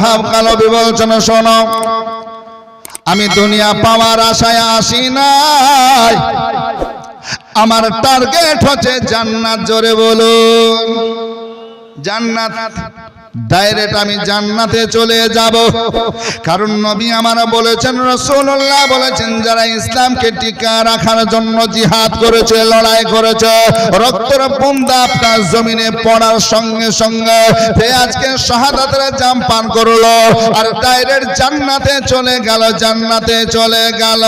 ওয়াহাব কালবি বলছেন, শোনো, আমি দুনিয়া পাওয়ার আশায় আসি নাই, আমার টার্গেট হচ্ছে জান্নাত। জোরে বলুন জান্নাত। ডাইরেক্ট আমি জান্নাতে চলে যাব, কারণ নবী আমার বলেছেন, রাসূলুল্লাহ বলেছেন, যারা ইসলামকে টিকা রাখার জন্য জিহাদ করেছে, লড়াই করেছে, রক্তের বুন্দা আপনার জমিনে পড়ার সঙ্গে সঙ্গে সে আজকে শাহাদাতের জাম পান করলো আর ডাইরেক্ট জান্নাতে চলে গেল, জান্নাতে চলে গেল।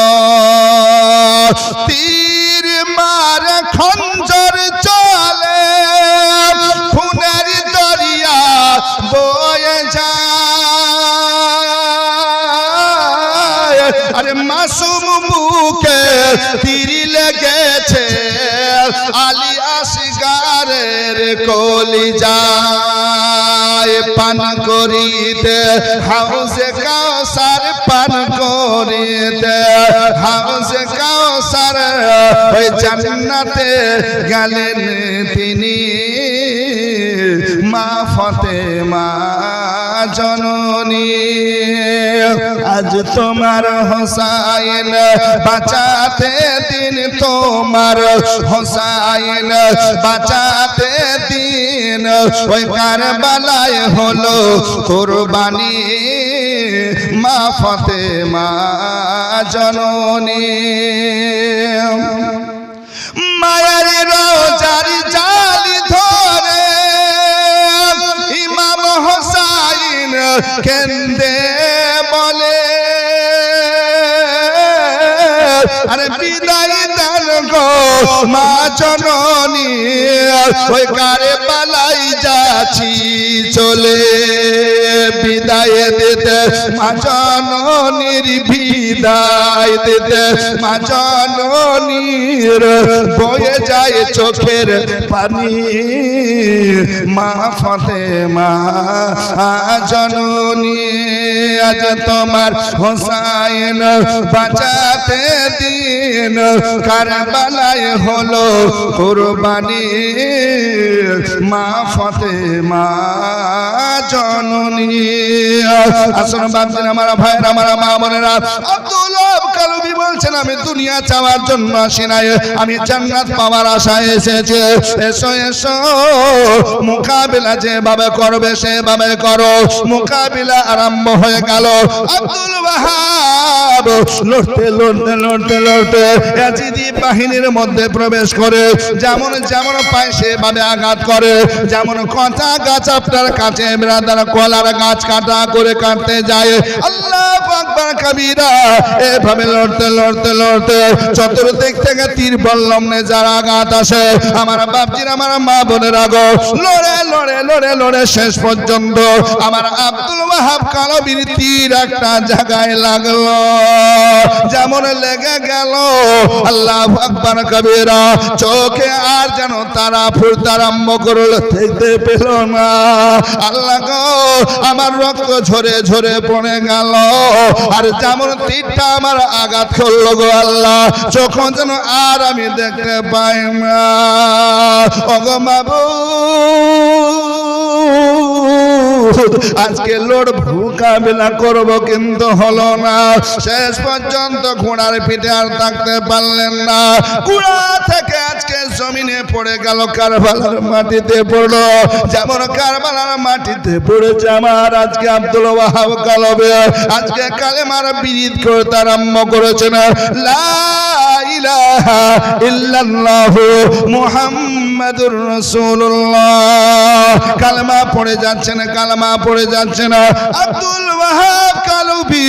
তীর মারে খঞ্জর চলে, খুনের দরিয়া বয়ে যায়, আরে মাসুম বুকে তীর লেগেছে, আলী আসগারের কলিজায়। পান করিতে হাউজে কাউসার, পান করিতে হাউজে কাউসার, ওই জান্নাতে গেলেন তিনি, মা ফাতেমা জননী। আজ তোমার হোসাইন বাঁচাতে দিন, তোমার হোসাইন বাঁচাতে দিন, ওই কারবালায় হলো কুরবানি, মা ফাতেমা জননী। মায়ের রোজার জালি ধরে ইমাম হোসাইন কেন্দে বলে, আরে বিদায় দেন গো মা জননী, ওই কারবালাই যাচ্ছি চলে। বিদায় দিতে মা জননীর, বিদায় দিতে মা জননীর বয়ে যায় চোখের পানি, মা ফাতেমা জননী। আজ তোমার হোসাইন বাঁচাতে দিন, কারবালায় হলো কুরবানি, মা ফাতেমা জননী। আসুন বাপজিরা, আমার ভাইরা, আমার মা বোনেরা, আব্দুল ওয়াহাব কালবি বলছেন, আমি দুনিয়া চাওয়ার জন্য আসি নাই, আমি জান্নাত পাওয়ার আশায় এসেছি। এসো এসো, মোকাবিলা যেভাবে করবে সেভাবে করো। মোকাবিলা আরম্ভ হয়ে গেল। আব্দুল ওয়াহাব লড়তে লড়তে লড়তে লড়তে ইয়াজিদি বাহিনীর মধ্যে প্রবেশ করে, যেমন যেমন পায় সেভাবে আঘাত করে। যেমন কথা গাছ আপনার কাছে ব্রাদার কলার গাছ কাটা করে কাটতে যায়, আল্লাহু আকবার কাবীরা। এভাবে লড়তে লড়তে লড়তে চতুর্দিক থেকে তীর বল্লমে যার আঘাত আসে, আমার বাপজির, আমার মা বোনের আগো, লড়ে লড়ে লড়ে লড়ে শেষ পর্যন্ত আমার আব্দুল ওয়াহাব কালবির তীর একটা জায়গায় লাগলো। যেমন লেগে গেল, আল্লাহু আকবার কাবীরা, চোখে আর যেন তারা ফুটতে আরম্ভ করলো, দেখতে পেল না। আল্লাহ গো, আমার রক্ত ঝরে ঝরে পড়ে গেল, আর যেমন তীরটা আমার আঘাত করলো গো আল্লাহ, যখন যেন আর আমি দেখতে পাই না। ওগো মাবুদ, আজকে লড়ব, মোকাবিলা করব, কিন্তু হলো না। শেষ পর্যন্ত ঘোড়ার পিঠে আর থাকতে পারলেন না। ঘোড়া থেকে আজকে জমিনে পড়ে গেল, কারবালার মাটিতে পড়লো। যেমন কারবালার মাটিতে পড়েছে আমার আজকে আব্দুল ওয়াহাব কালবি, আজকে কালেমার বিরোধ করতে আরম্ভ করেছেন, লা ইলাহা ইল্লাল্লাহু মুহাম্মাদুর রাসূলুল্লাহ। কালেমা পড়ে যাচ্ছেন, কালেমা পড়ে যাচ্ছেন। আব্দুল ওয়াহাব কালবি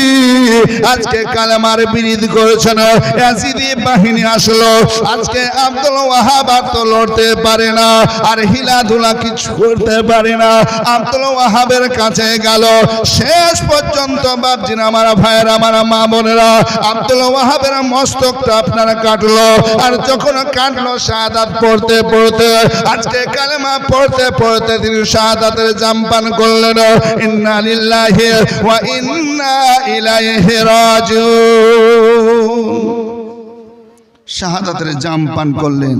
আজকে কালেমার বিরোধ করেছেন। ইয়াজিদি বাহিনী আসলো, আজকে আব্দুল ওয়াহাব আর তো লড়তে পারে না, আর হিলাধুলা কিছু করতে পারে না। আব্দুল ওয়াহাবের কাছে গেল, শেষ পর্যন্ত বাপজিন, আমার ভাইয়ের, আমার মা বোনেরা, আব্দুল ওয়াহাবের মস্তকটা আপনারা কাটলো। আর যখন কাটলো, শাহাদাত পড়তে পড়তে, আজকে কালেমা পড়তে পড়তে তিনি শাহাদাতের জাম পান করলেন। ইন্না লিল্লাহি ওয়া ইন্না ইলাইহি রাজিউন। শাহাদাতের জাম পান করলেন।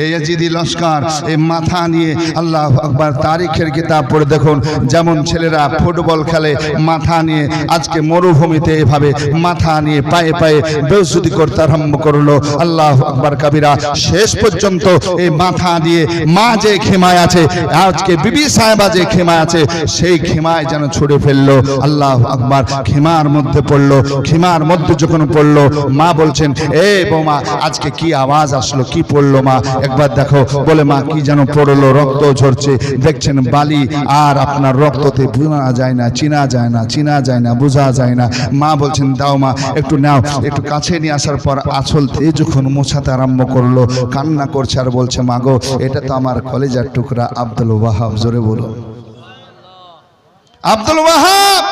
এই ইয়াজিদি লস্কর এই মাথা নিয়ে আল্লাহু আকবার, তারিখের কিতাব পড়ে দেখুন, যেমন ছেলেরা ফুটবল খেলে মাথা নিয়ে, আজকে মরুভূমিতে এভাবে মাথা নিয়ে পায়ে পায়ে বেইজ্জতি করতে আরম্ভ করলো। আল্লাহু আকবার কাবীরা। শেষ পর্যন্ত এই মাথা দিয়ে মা যে খেমায় আছে, আজকে বিবি সাহেবা যে খেমায় আছে, সেই খেমায় যেন ছুড়ে ফেললো। আল্লাহু আকবার। খেমার মধ্যে পড়লো। খেমার মধ্যে যখন পড়লো, মা বলছেন, এ বৌমা আজকে কি আওয়াজ আসলো, কি পড়লো মা, একবার দেখো। বলে, মা কি যেন পড়লো, রক্ত ঝরছে। দেখছেন বালি আর আপনার রক্ততে বোঝা যায় না, চিনা যায় না, চিনা যায় না, বোঝা যায় না। মা বলছেন, দাও মা একটু নাও। একটু কাছে নিয়ে আসার পর আঁচল দিয়ে যখন মোছাতে আরম্ভ করলো, কান্না করছে আর বলছে, মা গো এটা তো আমার কলেজার টুকরা আব্দুল ওয়াহাব। জোরে বলো আব্দুল ওয়াহাব।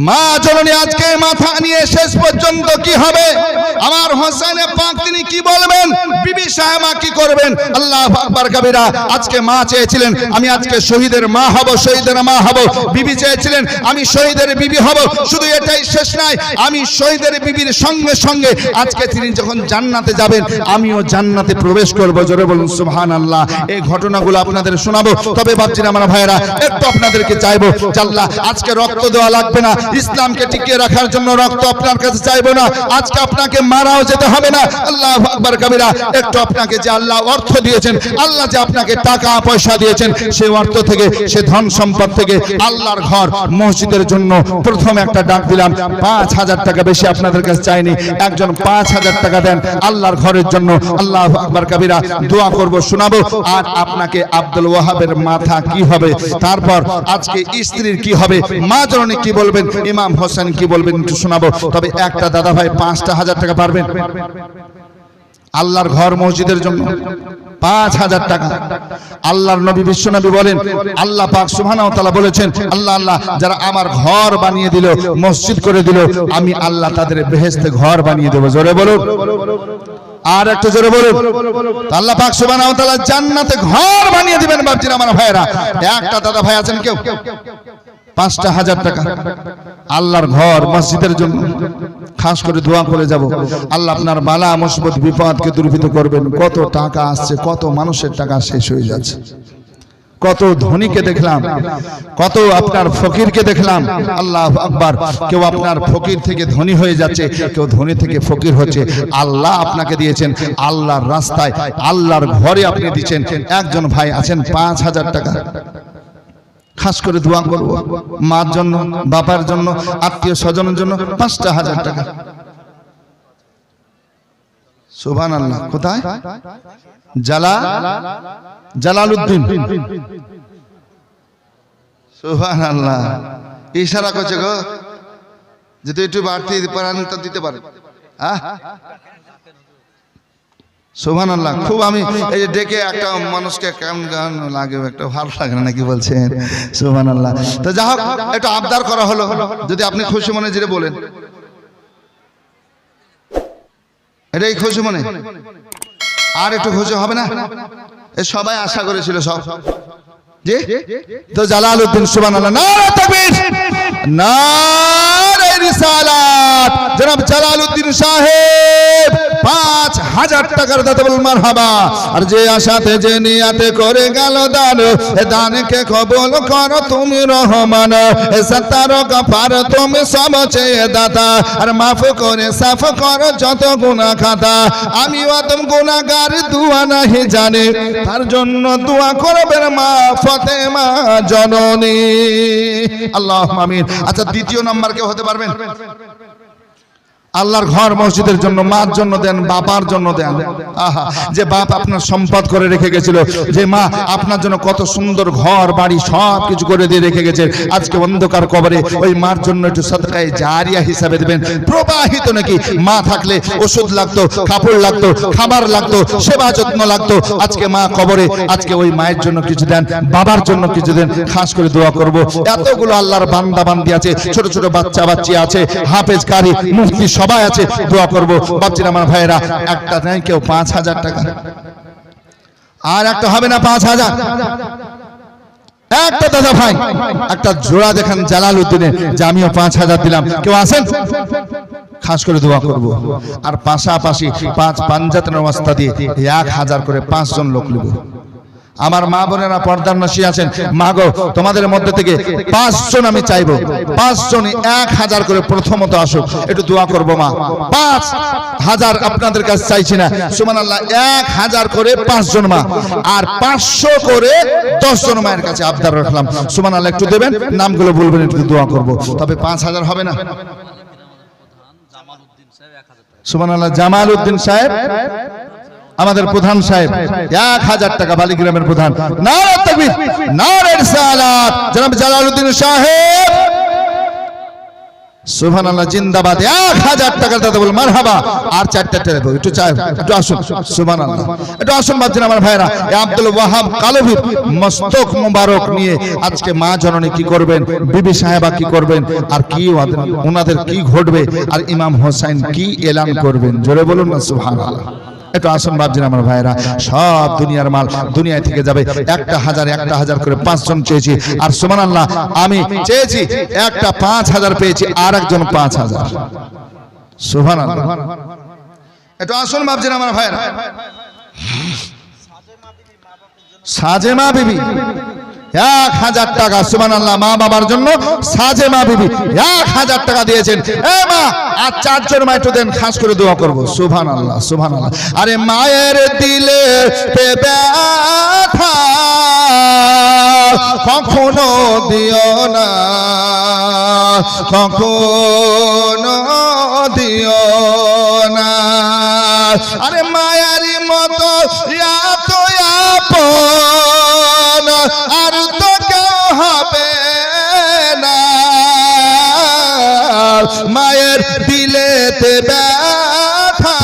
মা জননী আজকে মাথা নিয়ে শেষ পর্যন্ত কি হবে? আমার হোসেনে পাক তিনি কি বলবেন, বিবি সাহেবা কি করবেন? আল্লাহু আকবার কাবীরা। আজকে মা চেয়েছিলেন আমি আজকে শহীদের মা হব, শহীদের মা হব। বিবি চেয়েছিলেন আমি শহীদের বিবি হব। শুধু এটাই শেষ নয়, আমি শহীদের বিবির সঙ্গে সঙ্গে আজকে তিনি যখন জান্নাতে যাবেন, আমিও জান্নাতে প্রবেশ করব। জোরে বলুন সুবহানাল্লাহ। এই ঘটনাগুলো আপনাদের শোনাবো। তবে বাপজিরা আমার ভাইয়েরা, একটু আপনাদেরকে চাইবো, আল্লাহ আজকে রক্ত দেওয়া লাগবে না, ইসলামকে টিকিয়ে রাখার জন্য রক্ত আপনার কাছে চাইবো না, আজকে আপনাকে মারাও যেতে হবে না। আল্লাহু আকবার কাবীরা। একটু আপনাকে যে আল্লাহ অর্থ দিয়েছেন, আল্লাহ যে আপনাকে টাকা পয়সা দিয়েছেন, সেই অর্থ থেকে, সে ধন সম্পদ থেকে আল্লাহর ঘর মসজিদের জন্য প্রথমে একটা ডাক দিলাম। 5,000 টাকা, বেশি আপনাদের কাছে চাইনি। একজন 5,000 টাকা দেন আল্লাহর ঘরের জন্য। আল্লাহু আকবার কাবীরা। দোয়া করব, শোনাবো। আর আপনাকে আব্দুল ওয়াহাবের মাথা কি হবে, তারপর আজকে স্ত্রীর কি হবে, মা জননী কি বলবেন, ইমাম হোসেন কি বলবেন একটু শোনাবো। তবে একটা দাদা ভাই 5,000 টাকা পারবেন আল্লাহর ঘর মসজিদের জন্য? 5,000 টাকা। আল্লাহর নবী বিশ্বনবী বলেন, আল্লাহ পাক সুবহানাহু ওয়া তাআলা বলেছেন, আল্লাহ আল্লাহ যারা আমার ঘর বানিয়ে দিল, মসজিদ করে দিল, আমি আল্লাহ তাদের বেহেশতে ঘর বানিয়ে দেব। জোরে বলুন, আর একটু জোরে বলুন। আল্লাহ পাক সুবহানাহু ওয়া তাআলা জান্নাতে ঘর বানিয়ে দিবেন। বাপজিরা আমার ভাইয়েরা, একটা দাদা ভাই আছেন কেউ 5,000 টাকা আল্লাহর ঘর মসজিদের জন্য? খাস করে দোয়া করে যাব, আল্লাহ আপনার বালা মুসিবত বিপদকে দূরীভূত করবেন। কত টাকা আসছে, কত মানুষের টাকা শেষ হয়ে যাচ্ছে। কত ধনীকে দেখলাম, কত আপনার ফকিরকে দেখলাম। আল্লাহু আকবার। কেউ আপনার ফকির থেকে ধনী হয়ে যাচ্ছে, কেউ ধনী থেকে ফকির হচ্ছে। আল্লাহ আপনাকে দিয়েছেন আল্লাহর রাস্তায়, আল্লাহর ঘরে আপনি দিচ্ছেন। একজন ভাই আছেন 5,000 টাকা। খাস করে দোয়া করব মার জন্য, বাবার জন্য, আত্মীয় স্বজনের জন্য। 5,000 টাকা। সুবহানাল্লাহ। কোথায়? জালালউদ্দিন। সুবহানাল্লাহ। ইশারা করছে গো, যদি একটু বাড়তি পারেন তো দিতে পারেন। সুবহানাল্লাহ। খুব আমি এই যে ডেকে একটা মানুষকে কেমন গান লাগে, একটা ভালো লাগে না, নাকি বলছেন? সুবহানাল্লাহ। তো যা হোক, একটু আবদার করা হলো, যদি আপনি খুশি মনে যেটা বলেন, এটাই খুশি মনে। আর একটু খুশি হবে না? এ সবাই আশা করেছিল সব। জি, তো জালালউদ্দিন। সুবহানাল্লাহ। নারে তাকবীর, নারে রিসালাত। জনাব জালালউদ্দিন সাহেব 5,000 টাকার দাতা বল মারহাবা। আর যে আশাতে যে নিয়াতে করে গেল দান, এ দানকে কবুল করো তুমি রহমান। এ সত্তার গফার তুমি সব চেয়ে দাতা, আর মাফ করে সাফ করো যত গুনাহ খাতা। আমি আদম গুনাহগার, দুয়া নাহি জানে, তার জন্য দোয়া করবেন মা ফাতেমা জননী। আল্লাহুম্মা আমিন। আচ্ছা, দ্বিতীয় নাম্বার কেউ হতে পারবেন? আল্লাহর ঘর মসজিদের জন্য মার জন্য দেন, বাবার জন্য দেন। আহা, যে বাপ আপনার সম্পদ করে রেখে গেছিল, যে মা আপনার জন্য কত সুন্দর ঘর বাড়ি সব কিছু করে দিয়ে রেখে গেছে, আজকে অন্ধকার কবরে ওই মার জন্য একটু সাদকায়ে জারিয়া হিসাবে দেবেন। প্রবাহিত নাকি মা থাকলে ওষুধ লাগতো, কাপড় লাগতো, খাবার লাগতো, সেবা যত্ন লাগতো। আজকে মা কবরে, আজকে ওই মায়ের জন্য কিছু দেন, বাবার জন্য কিছু দেন। খাস করে দোয়া করব, এতগুলো আল্লাহর বান্দা বান্দি আছে, ছোট ছোট বাচ্চা বাচ্চি আছে, হাফেজ কারি মুফতি সবাই আছে, দোয়া করব। বাপজিরা আমার ভাইয়েরা, একটা নেই কেউ 5,000 টাকা? আর একটা হবে না 5,000? একটা দাদা ভাই একটা জোড়া দেখেন জালালউদ্দিনের, যে আমিও 5,000 দিলাম। কেউ আছেন? খাস করে দোয়া করব। আর পাশাপাশি 5 পাঞ্জাত নামাজটা দিয়ে 1000 করে 5 জন লোক নেব। আমার মা বোনেরা পর্দার নশী আছেন, মা গো তোমাদের মধ্যে থেকে 5 জন আমি চাইবো, 5 জন 1000 করে প্রথমত আসুক, একটু দোয়া করব মা। 5000 আপনাদের কাছে চাইছি না, সুবহানাল্লাহ। 1000 করে 5 জন মা, আর 500 করে 10 জন মায়ের কাছে আবদার রাখলাম, সুবহানাল্লাহ। একটু দেবেন, নামগুলো বলবেন, একটু দোয়া করব। তবে 5000 হবে না, সুবহানাল্লাহ। জামাল উদ্দিন সাহেব আমাদের প্রধান সাহেব 1000 টাকা, বালিগ্রামের প্রধান। নারে তাকবীর, নারে রিসালাত, জনাব জালালউদ্দিন সাহেব, সুবহানাল্লাহ, জিন্দাবাদ। 1000 টাকা দাদা বল মারহাবা। আর 4টা দেব, একটু চাই, একটু আসুন, সুবহানাল্লাহ, একটু আসুন বাচ্চারা আমার ভাইরা। আব্দুল ওয়াহাব কালভি মস্তক মুবারক নিয়ে আজকে মা জননী কি করবেন, বিবি সাহেবা কি করবেন, আর কি ওনাদের কি ঘটবে, আর ইমাম হোসেন কি এলান করবেন, জোরে বলুন না সুবহানাল্লাহ। একটু আসুন বাপজিরা আমার ভাইরা। সব দুনিয়ার মাল দুনিয়া থেকে যাবে। 1000 করে 5 জন চেয়েছি, আর সুবহানাল্লাহ আমি চেয়েছি একটা 5000 পেয়েছি, আর একজন 5000, সুবহানাল্লাহ। একটু আসুন বাপজিরা আমার ভাইরা। সাজেমা বিবি 1000 টাকা, সুবহানাল্লাহ, মা বাবার জন্য সাজেমা বিবি 1000 টাকা দিয়েছেন। এ মা, আর 4 জন মা একটু দেন, খাস করে দোয়া করব, সুবহানাল্লাহ, সুবহানাল্লাহ। আরে মায়ের দিলে ব্যথা কখনো দিও না, কখনো দিও না। আরে মায়ারি মতো এত আপন আর তো কেউ হবে না। মায়ের দিলেতে ব্যথা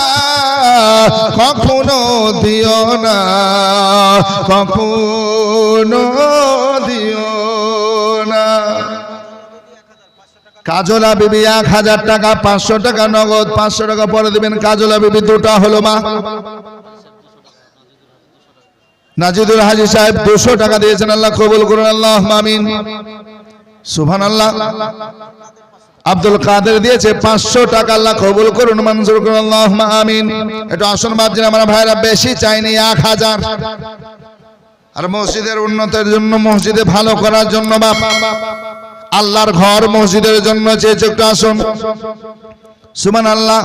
কখনো দিও না, কখনো দিও না। কাজলা বিবি 1000 টাকা, 500 টাকা নগদ, 500 টাকা পরে দিবেন। কাজলা বিবি 2টা হলো মা। নাজিদুল হাজি সাহেব 200 টাকা দিয়েছেন, আল্লাহ কবুল করুন, আল্লাহুম্মা আমিন, সুবহানাল্লাহ। আব্দুল কাদের দিয়েছে 500 টাকা, আল্লাহ কবুল করুন, মঞ্জুর করুন, আল্লাহুম্মা আমিন। একটু আসুন বাপজিরা আমার ভাইরা, বেশি চাইনি, 1000। আর মসজিদের উন্নতির জন্য, মসজিদে ভালো করার জন্য, বাপ আল্লাহর ঘর মসজিদের জন্য চেয়েছে, একটু আসুন, সুবহানাল্লাহ।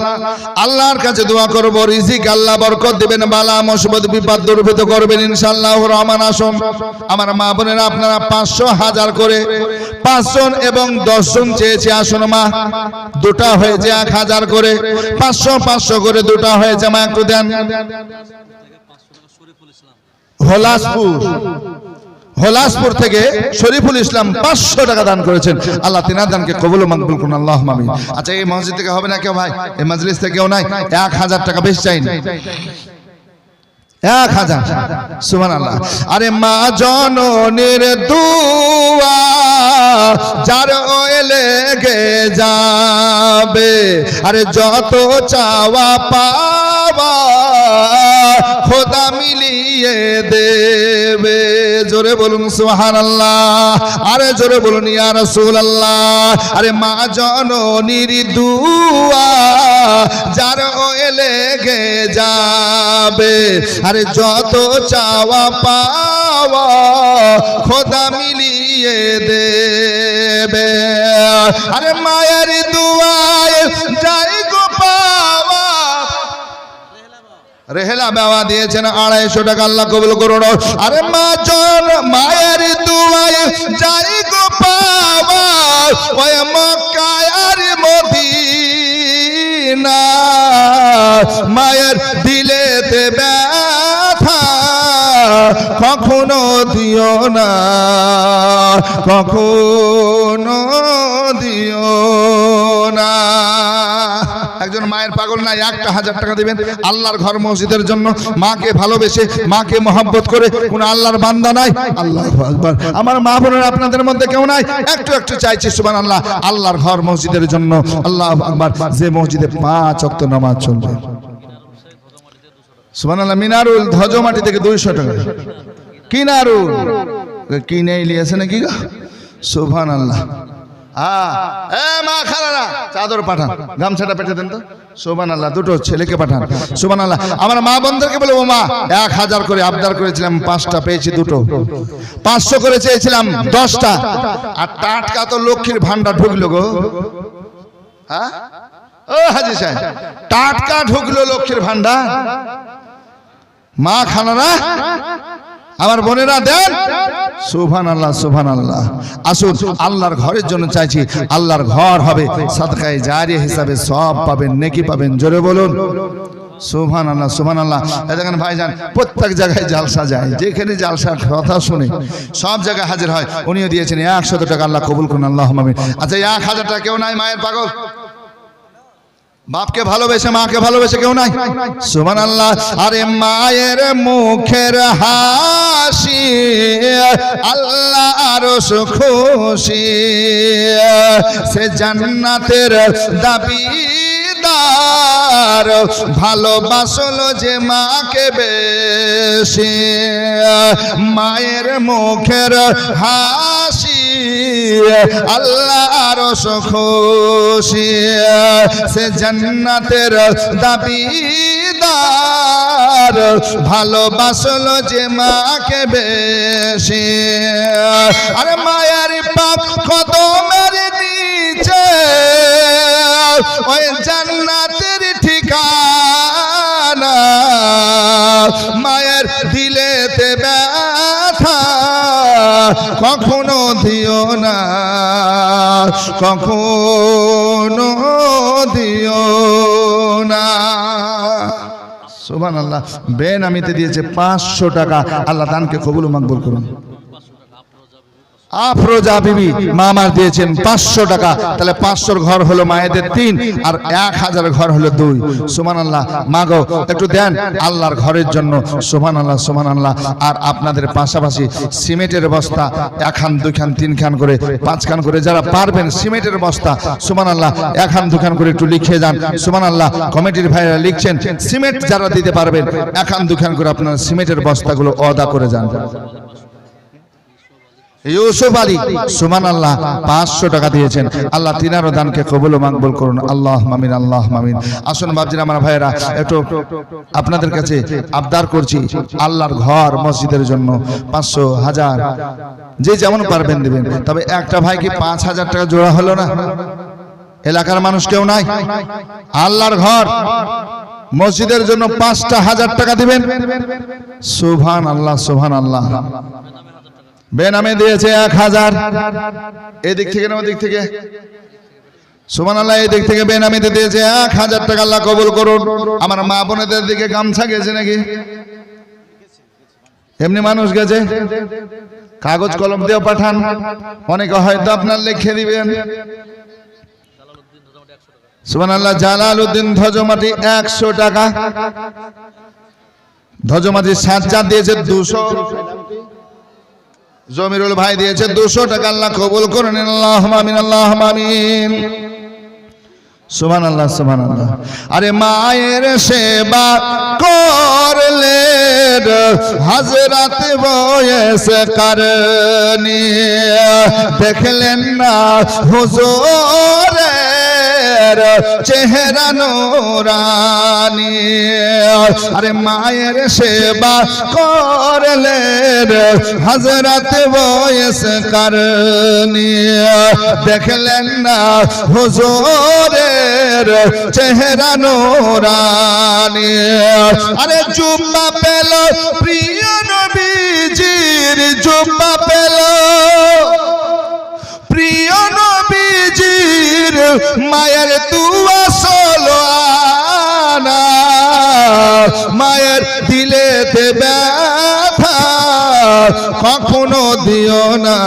আল্লাহর কাছে দোয়া করব, রিজিক আল্লাহ বরকত দিবেন, বালা মুসিবত বিপদ দূরীভূত করবেন ইনশাআল্লাহুর রহমান। আসুন আমার মা বোনেরা, আপনারা 500 1000 করে 5 জন এবং 10 জন চেয়েছে, আসুন মা। 2টা হয়েছে 1000 করে, 500 500 করে 2টা হয়েছে মা, একটু দেন। হলাসপুর থেকে শরীফুল ইসলাম 500 টাকা দান করেছেন, আল্লাহ তিনার দানকে কবুল ও মকবুল করুন, আল্লাহুম্মা আমিন। আচ্ছা, এই মসজিদ থেকে হবে না কেউ ভাই? এই মজলিস থেকে কেউ নাই? 1000 টাকা বেশি চাইনি, 1000, সুবহানাল্লাহ। আরে মা জননীর দুয়া যার লেগে যাবে, আরে যত চাওয়া পাওয়া খোদা মিলিয়ে দেবে, জোরে বলুন সুবহানাল্লাহ। আরে জোরে বলুন ইয়া রাসূলুল্লাহ। আরে মা জননীর দুয়া যার লেগে যাবে, আরে যত চাওয়া পাওয়া খোদা মিলিয়ে দেবে। আরে মায়ের দুয়ায় যাই গো পাওয়া। রেহেলা বাবা দিয়েছেন 250 টাকা, আল্লাহ কবুল করুন। আরে মায়ের দুয়ায় যাই গো পাওয়া, ওই মক্কা আর মদিনা। মায়ের দিলেতে ব্যথা কখনো দিও না, কখনো দিও না। একজন মায়ের পাগল নাই, 1000 টাকা দিবেন আল্লাহর ঘর মসজিদের জন্য। মাকে ভালোবেসে, মাকে মহব্বত করে কোন আল্লাহর বান্দা নাই? আল্লাহু আকবার। আমার মা বোনেরা, আপনাদের মধ্যে কেউ নাই? একটু একটু চাইছি, সুবহানাল্লাহ, আল্লাহর ঘর মসজিদের জন্য। আল্লাহু আকবার। যে মসজিদে 5 ওয়াক্ত নামাজ চলবে, সুবহানাল্লাহ। মিনারুল ধজমাটি থেকে 200 টাকা। কিনারুল কিনে নিয়েছে নাকি? সুবহানাল্লাহ। মা খালারা চাদর পাঠান, গামছাটা পেটে দেন তো। সুবহানাল্লাহ, দুটো ছেলেকে পাঠান। সুবহানাল্লাহ। আমার মা বোনদেরকে বলবো, মা 1000 করে আবদার করেছিলাম, 5টা পেয়েছি, দুটো। 500 করে চেয়েছিলাম, 10টা। আর টাটকা তো লক্ষ্মীর ভান্ডার ঢুকলো গো। হ্যাঁ ও হাজি সাহেব, টাটকা ঢুকলো লক্ষ্মীর ভান্ডার। মা খালারা, আমার বোনেরা দেন। সুবহানাল্লাহ, সুবহানাল্লাহ। আসুন, আল্লাহর ঘরের জন্য চাইছি। আল্লাহর ঘর হবে, সাদকায়ে জারিয়া হিসাবে সওয়াব পাবেন, নেকি পাবেন। জোরে বলুন সুবহানাল্লাহ, সুবহানাল্লাহ। দেখেন ভাইজান, প্রত্যেক জায়গায় জালসা যায়, যেখানে জালসার কথা শুনে সব জায়গায় হাজির হয়। উনিও দিয়েছেন 100 টাকা, আল্লাহ কবুল করুন, আল্লাহুম্মা আমিন। আচ্ছা, 1000 টাকা কেউ নাই মায়ের পাগল? বাপকে ভালোবেসে, মাকে ভালোবেসে কেউ নাই? সুবহানাল্লাহ। আরে মায়ের মুখের হাসি আল্লাহ আরশ খুশি, সে জান্নাতের দাবিদার, ভালোবাসলো যে মাকে বেশি। মায়ের মুখের হাসি আল্লাহ আরশ খুশি, সে জান্নাতের দাবিদার, ভালোবাসলো যে মাকে বেশি। আরে মায়ের পাক কদমের নিচে ওই জান্নাতের ঠিকানা, মায়ের দিলেতে ব্যথা কখনো দিও না, কখনো দিও না। সুবহানাল্লাহ। বেনামিতে দিয়েছে 500 টাকা, আল্লাহ দানকে কবুল ও মকবুল করুন। আফরোজা বিবি মামার দিয়েছেন 500 টাকা, তাহলে 500 ঘর হলো মায়েদের 3, আর 1000 ঘর হলো 2। সুবহানাল্লাহ। মা গো, একটু দেন আল্লাহর ঘরের জন্য। সুবহানাল্লাহ, সুবহানাল্লাহ। আর আপনাদের পাশাপাশি সিমেন্টের বস্তা 1 খান 2 খান 3 খান করে 5 খান করে যারা পারবেন সিমেন্টের বস্তা, সুবহানাল্লাহ, 1 খান 2 খান করে একটু লিখে যান। সুবহানাল্লাহ। কমিটির ভাইরা লিখছেন, সিমেন্ট যারা দিতে পারবেন 1 খান 2 খান করে আপনারা সিমেন্টের বস্তাগুলো অদা করে যান। ইউসুফ আলী সুবহানাল্লাহ 500 টাকা দিয়েছেন, আল্লাহ তিনারও দানকে কবুল ও মকবুল করুন, আল্লাহুম্মা আমিন, আল্লাহুম্মা আমিন। আসুন বাপজিরা, আমার ভাইয়েরা, একটু আপনাদের কাছে আবদার করছি, আল্লাহর ঘর মসজিদের জন্য 500, 1000 যে যেমন পারবেন দিবেন। তবে একটা ভাই কি 5000 টাকা জোড়া হলো না? এলাকার মানুষ কেউ নাই? আল্লাহর ঘর মসজিদের জন্য 5টা 1000 টাকা দিবেন। সুবহানাল্লাহ, সুবহানাল্লাহ। বেনামে দিয়েছে 1000, এদিক থেকে না ওদিক থেকে? সুবহানাল্লাহ। এই দিক থেকে বেনামিতে দিয়েছে 1000 টাকা, আল্লাহ কবুল করুন। আমার মা বোনেদের দিকে গামছা গেছে নাকি? এমনি মানুষ গেছে? কাগজ কলম দিয়ে পাঠান, অনেকে হয়তো আপনার লিখে দিবেন। সুবহানাল্লাহ। জালালউদ্দিন ধ্বজমাটি 100 টাকা, ধ্বজমাটি সাজ্জাদ দিয়েছে 200, জমিরুল ভাই দিয়েছে 200 টাকা, আল্লাহ কবুল করুন, আল্লাহুম্মা আমিন, আল্লাহুম্মা আমিন। সুবহানাল্লাহ, সুবহানাল্লাহ। আরে মায়ের সেবা করলে হযরত বয়স করনি, দেখলেন না হুজুরের চেহারা নূরানি। আরে মায়ের সেবা করলে হযরত বয়স করনি, দেখলেন না হুজুরের চেহারা নূরানি। আরে জুম্মা পেল প্রিয় নবীজির, জুম্মা পেল প্রিয় নবীজির, মায়ের দুয়া ষোলো আনা, মায়ের দিলেতে ব্যথা কখনো দিও না,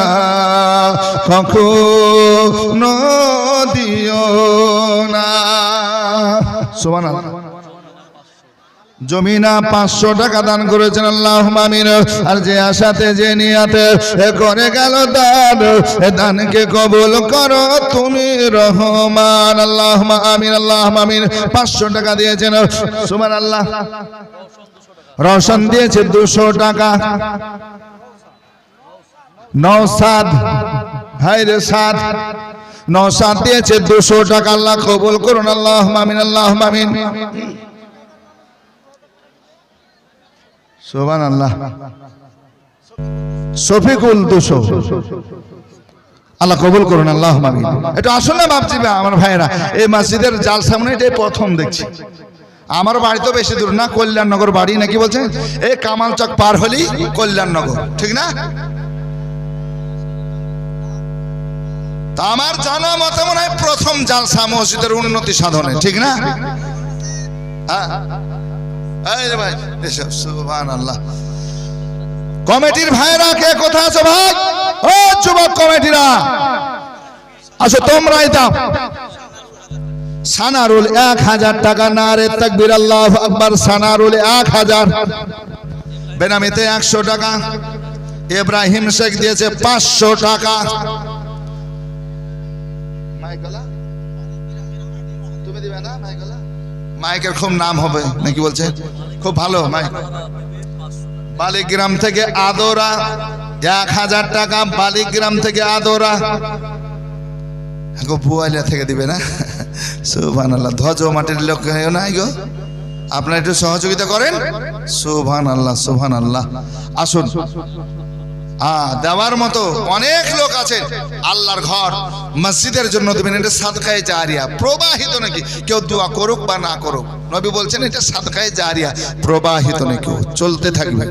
কখনো দিও না। সুবহানাল্লাহ। জমিনা 500 টাকা দান করেছেন, আল্লাহুম্মা আমিন। আর যে আশাতে যে নিয়াতে করে গেল দান, দানকে কবুল করো তুমি রহমান, আল্লাহুম্মা আমিন, আল্লাহুম্মা আমিন। 500 টাকা দিয়েছেন, সুবহানাল্লাহ। রওশন দিয়েছে 200 টাকা, নওসাদ ভাইরে সাদ নওশাদ দিয়েছে 200 টাকা। আল্লাহ কবুল করুন, আল্লাহুম্মা আমিন, আল্লাহুম্মা আমিন। সুবহানাল্লাহ। শফিকুল 200, আল্লাহ কবুল করুন, আল্লাহুম্মা আমিন। এটা আসলে ভাবছি আমার ভাইরা, এই মসজিদের জাল সামনে এটাই প্রথম দেখছি। আমার বাড়ি তো বেশি দূর না, কল্যাণনগর বাড়ি নাকি বলছেন, এই কামাল চক পার হলেই কল্যাণনগর, ঠিক না? তা আমার জানা মতে মনে হয় প্রথম জালসা মসজিদের উন্নতি সাধনে, ঠিক না? ভাই সুবহানাল্লাহ। কমিটির ভাইরা কে কোথায় আছো ভাই? ও যুবক কমিটিরা আসো, তোমরাই দাও। সানারুল 1000 টাকা, নারে তাকবীর, আল্লাহু আকবার। সানারুল 1000, বেনামিতে 100 টাকা। ইব্রাহিম শেখ দিয়েছে 500 টাকা। তুমি দিবে না মাইকলা? মাইকের খুব নাম হবে নাকি বলছে, খুব ভালো মাইক। বালিগ্রাম থেকে আদরা 1000 টাকা। বালিগ্রাম থেকে আদরা, বুয়ালিয়া থেকে দিবে না? সুবহানাল্লাহ। ধ্বজ মাটির লোক নাই গো, আপনারা একটু সহযোগিতা করেন। সুবহানাল্লাহ, সুবহানাল্লাহ। আসুন, দেওয়ার মতো অনেক লোক আছে। আল্লাহর ঘর মসজিদের জন্য দেবেন, এটা সাদকায়ে জারিয়া, প্রবাহিত নাকি। কেউ দোয়া করুক বা না করুক, নবী বলছেন এটা সাদকায়ে জারিয়া, প্রবাহিত নাকি, চলতে থাকবে।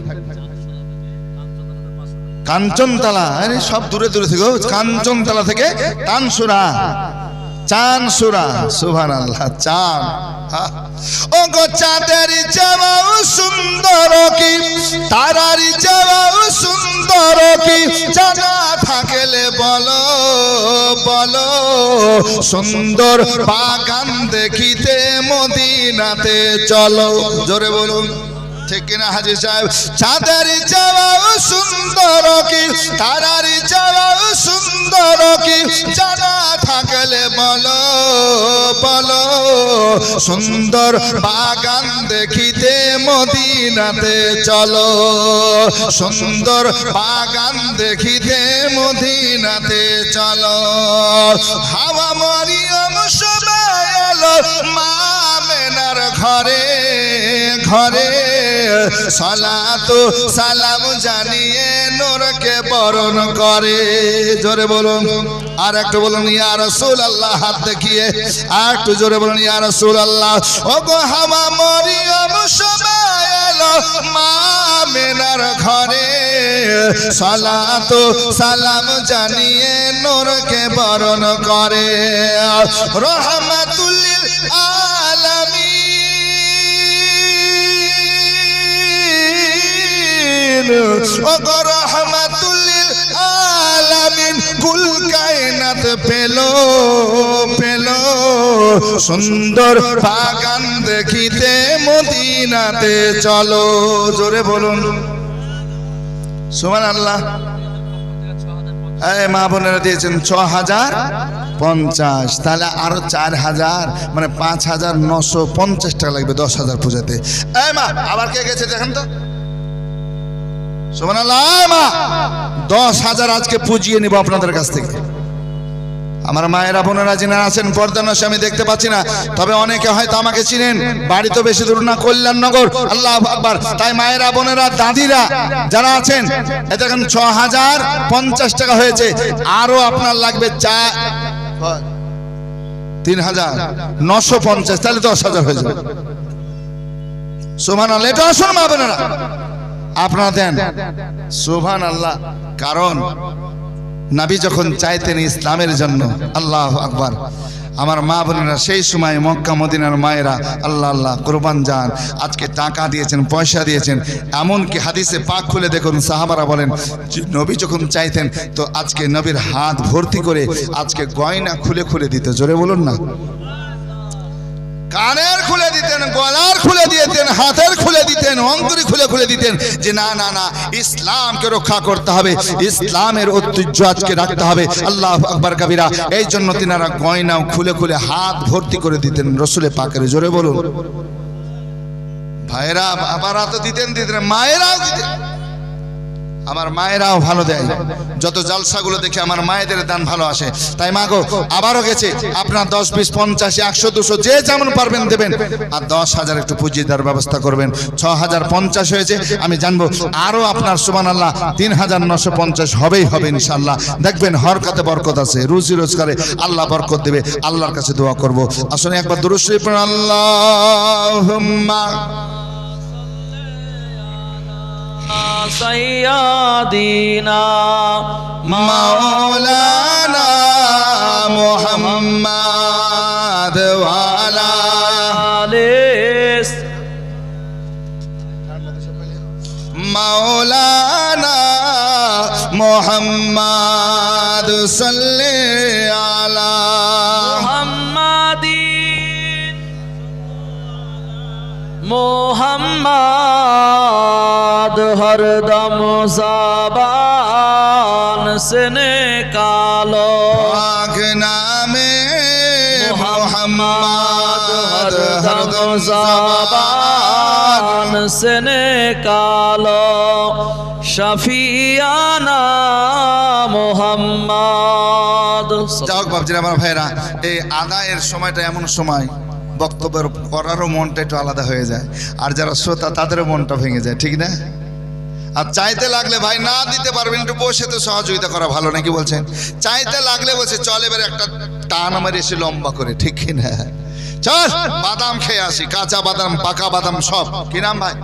কাঞ্চনতলা, আরে সব দূরে দূরে থেকে, কাঞ্চনতলা থেকে তানসুরা, চানসুরা, সুবহানাল্লাহ। চান, ও গো চাঁদের চেয়েও সুন্দর কি, তারার চেয়েও সুন্দর কি, জানা থাকলে বলো বলো। সুন্দর বাগান দেখিতে মদিনাতে চলো, জোরে বলুন, ঠিক কিনা হাজী সাহেব? চাঁদের চেয়েও সুন্দর কি, তারার চেয়েও সুন্দর কি, জানা থাকলে বলো বলো। সুন্দর বাগান দেখিতে মদিনাতে চলো, সুন্দর বাগান দেখিতে মদিনাতে চলো। হাওয়া মরিয়ম সবাই এলো মা আমেনার ঘরে ঘরে, সালাতু সালাম জানিয়ে নূরকে বরণ করে, জোরে বলুন। আর একটু বলুন ইয়া রাসূলুল্লাহ, হাত দেখিয়ে আর একটু জোরে বলুন ইয়া রাসূলুল্লাহ। ও গো হাওয়া মরিয়ম সবাই এলো মা আমেনার ঘরে, সালাতু সালাম জানিয়ে নূরকে বরণ করে। রহমাতুল লিল আলামিন, ও গো রহমাতুল লিল আলামিন, কুল কায়নাত পেলো পেলো। সুন্দর বাগান দেখিতে মদিনাতে চলো, জোরে বলুন সুবহানাল্লাহ। এই মা বোনেরা দিয়েছেন 6050, তাহলে আরো 4000, মানে 5950 টাকা লাগবে 10,000 পূজাতে। এই মা আবার কে গেছে দেখেন তো, সুবহানাল্লাহ। মা 10,000 আজকে পুজিয়ে নিব আপনাদের কাছ থেকে। আমার মায়েরা বোনেরা যিনারা আছেন পর্দানশী, আমি দেখতে পাচ্ছি না, তবে অনেকে হয়তো আমাকে চিনেন, বাড়ি তো বেশি দূর না, কল্যাণনগর। আল্লাহু আকবার। তাই মায়েরা বোনেরা দাদিরা যারা আছেন, এ দেখেন 6050 টাকা হয়েছে, আরো আপনার লাগবে 3950, তাহলে 10,000 হয়ে যাবে। সুবহানাল্লাহ। এটা আসুন মা বোনেরা, আপনারা দেন, সুবহানাল্লাহ। কারণ নবী যখন চাইতেন ইসলামের জন্য, আল্লাহু আকবার, আমার মা বোনেরা সেই সময় মক্কা মদিনার মায়েরা আল্লাহ আল্লাহ কুরবান যান, আজকে টাকা দিয়েছেন, পয়সা দিয়েছেন। এমনকি হাদিসে পাক খুলে দেখুন, সাহাবারা বলেন নবী যখন চাইতেন তো আজকে নবীর হাত ভর্তি করে আজকে গয়না খুলে খুলে দিত, জোরে বলুন না। কানের খুলে দিতেন, গলার খুলে দিতেন, হাতের খুলে দিতেন, অঙ্গুরি খুলে খুলে দিতেন, যে না না না, ইসলামকে রক্ষা করতে হবে, ইসলামের ঐতিহ্য আজকে রাখতে হবে। আল্লাহু আকবার কাবীরা। এই জন্য তিনারা গয়নাও খুলে খুলে হাত ভর্তি করে দিতেন রসুলে পাকের, জোরে বলুন। ভাইরা বাবারা তো দিতেন, মায়েরাও দিতেন। আমার মায়েরাও ভালো দেয়, যত জালসাগুলো দেখে আমার মায়েদের দান ভালো আসে। তাই মা গো, আবারও গেছে, আপনার 10, 20, 50, 100, 200 যে যেমন পারবেন দেবেন, আর 10,000 একটু পুঁজি দেওয়ার ব্যবস্থা করবেন। 6,050 হয়েছে, আমি জানবো আরো আপনার সুবহানাল্লাহ 3,950 হবেই হবে ইনশাআল্লাহ। দেখবেন হরকতে বরকত আছে, রুজি রোজগারে আল্লাহ বরকত দেবে। আল্লাহর কাছে দোয়া করব। আসলে একবার দুরূদ শরীফ পড়ুন। আল্লাহুম্মা সাইয়্যিদিনা মাওলানা মুহাম্মাদ ওয়া আলা আলিস মাওলানা মুহাম্মাদ সাল্লি আলা मोहम्मद हरदम ज़बान से निकालो पाक नामे मुहम्मद हरदम ज़बान से निकालो शफियाना मोहम्मद। যাক বাবজিরা, আমার ভাইরা, এই আদায়ের সময়টা এমন সময় বক্তব্যের করারও মনটা একটু আলাদা হয়ে যায়, আর যারা শ্রোতা তাদেরও মনটা ভেঙে যায়, ঠিক না? আর চাইতে লাগলে ভাই না দিতে পারবেন, একটু বসে তো সহযোগিতা করা ভালো, নাকি বলছেন? চাইতে লাগলে বলছে চল এবার একটা টান আমার এসে লম্বা করে, ঠিক কিনা? চল বাদাম খেয়ে আসি, কাঁচা বাদাম, পাকা বাদাম সব। কি নাম ভাই?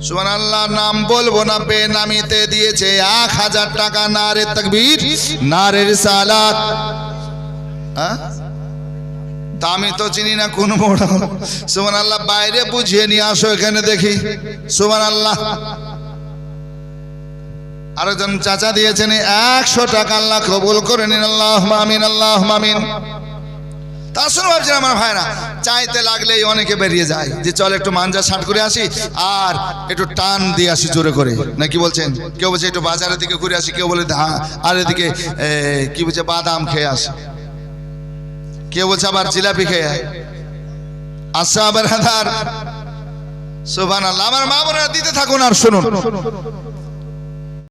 সুবহানাল্লাহ। নাম বলবো না, বেনামিতে দিয়েছে 1,000 টাকা। নারে তাকবীর, নারে রিসালাত। হ্যাঁ, আমি তো চিনি না কোন মোড়। সুবহানাল্লাহ। বাইরে বুঝিয়ে নিয়ে আসো, এখানে দেখি। সুবহানাল্লাহ। আরেকজন চাচা দিয়েছেন 100 টাকা। আল্লাহ কবুল করে নিন, আল্লাহুম্মা আমিন, আল্লাহুম্মা আমিন। তাছাড়া ভাবছেন আমার ভাইরা, চাইতে লাগলেই অনেকে বেরিয়ে যায় যে চল একটু মাঞ্জা শার্ট করে আসি আর একটু টান দিয়ে আসি জোরে করে, নাকি বলছেন? কেউ বলছে একটু বাজারের দিকে ঘুরে আসি, কেউ বলে আর এদিকে কি বলছে বাদাম খেয়ে আসি, কেউ বলছে আবার জিলাপি খেয়ে আসা আবার হাদার। সুবহানাল্লাহ। আমার মা বোনেরা দিতে থাকুন আর শুনুন।